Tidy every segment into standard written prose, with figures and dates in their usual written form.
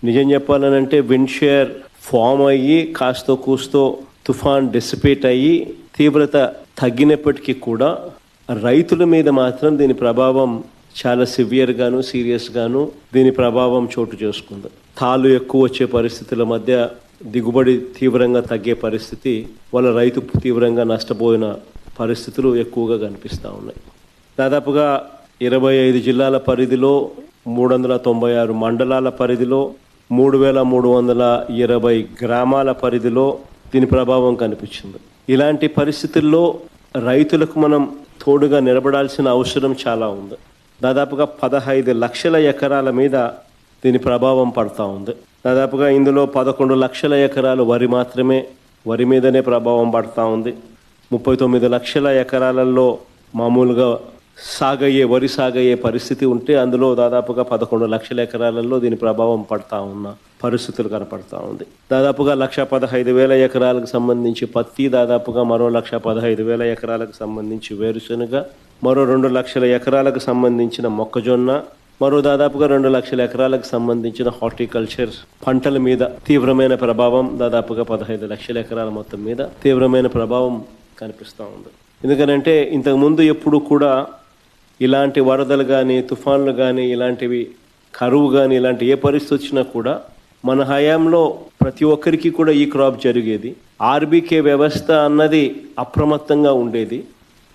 నిజం చెప్పాలనంటే wind share form అయ్యి కాస్తో కూస్తో తుఫాన్ డిసిపేట్ అయ్యి తీవ్రత తగ్గినప్పటికీ కూడా రైతుల మీద మాత్రం దీని ప్రభావం చాలా సివియర్గాను సీరియస్గాను దీని ప్రభావం చోటు చేసుకుంది. తాళ్ళు ఎక్కువ వచ్చే పరిస్థితుల మధ్య దిగుబడి తీవ్రంగా తగ్గే పరిస్థితి వాళ్ళ రైతు తీవ్రంగా నష్టపోయిన పరిస్థితులు ఎక్కువగా కనిపిస్తూ ఉన్నాయి. దాదాపుగా 25 జిల్లాల పరిధిలో 396 మండలాల పరిధిలో 3320 గ్రామాల పరిధిలో దీని ప్రభావం కనిపించింది. ఇలాంటి పరిస్థితుల్లో రైతులకు మనం తోడుగా నిలబడాల్సిన అవసరం చాలా ఉంది. దాదాపుగా 15 లక్షల ఎకరాల మీద దీని ప్రభావం పడతా ఉంది. దాదాపుగా ఇందులో 11 లక్షల ఎకరాలు వరి మీదనే ప్రభావం పడతా ఉంది. 39 లక్షల ఎకరాలలో మామూలుగా వరి సాగయ్యే పరిస్థితి ఉంటే అందులో దాదాపుగా 11 లక్షల ఎకరాలలో దీని ప్రభావం పడతా ఉన్న పరిస్థితులు కనపడతా ఉంది. దాదాపుగా 1,15,000 ఎకరాలకు సంబంధించి పత్తి, దాదాపుగా మరో 1,15,000 ఎకరాలకు సంబంధించి వేరుశనగ, మరో 2 లక్షల ఎకరాలకు సంబంధించిన మొక్కజొన్న, మరో దాదాపుగా 2 లక్షల ఎకరాలకు సంబంధించిన హార్టికల్చర్ పంటల మీద తీవ్రమైన ప్రభావం, దాదాపుగా 15 లక్షల ఎకరాల మొత్తం మీద తీవ్రమైన ప్రభావం కనిపిస్తూ ఉంది. ఎందుకనంటే ఇంతకుముందు ఎప్పుడు కూడా ఇలాంటి వరదలు కానీ తుఫాన్లు కానీ ఇలాంటివి కరువు కానీ ఇలాంటి ఏ పరిస్థితి వచ్చినా కూడా మన హయాంలో ప్రతి ఒక్కరికి కూడా ఈ క్రాప్ జరిగేది. ఆర్బీకే వ్యవస్థ అన్నది అప్రమత్తంగా ఉండేది.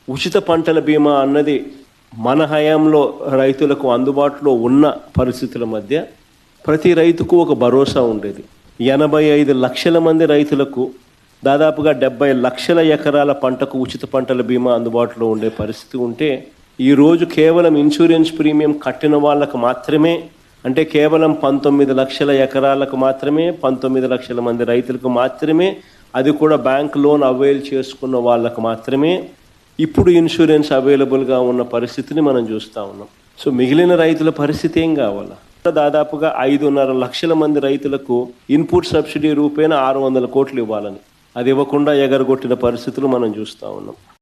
ఉచిత పంటల బీమా అన్నది మన హయాంలో రైతులకు అందుబాటులో ఉన్న పరిస్థితుల మధ్య ప్రతి రైతుకు ఒక భరోసా ఉండేది. 85 లక్షల మంది రైతులకు దాదాపుగా 70 లక్షల ఎకరాల పంటకు ఉచిత పంటల బీమా అందుబాటులో ఉండే పరిస్థితి ఉంటే ఈరోజు కేవలం ఇన్సూరెన్స్ ప్రీమియం కట్టిన వాళ్ళకు మాత్రమే, అంటే కేవలం 19 లక్షల ఎకరాలకు మాత్రమే, 19 లక్షల మంది రైతులకు మాత్రమే, అది కూడా బ్యాంక్ లోన్ అవైల్ చేసుకున్న వాళ్ళకు మాత్రమే ఇప్పుడు ఇన్సూరెన్స్ అవైలబుల్గా ఉన్న పరిస్థితిని మనం చూస్తూ ఉన్నాం. సో మిగిలిన రైతుల పరిస్థితి ఏం కావాలా? దాదాపుగా 5.5 లక్షల మంది రైతులకు ఇన్పుట్ సబ్సిడీ రూపేణ 600 కోట్లు ఇవ్వాలని, అది ఇవ్వకుండా ఎగరగొట్టిన పరిస్థితులు మనం చూస్తూ ఉన్నాం.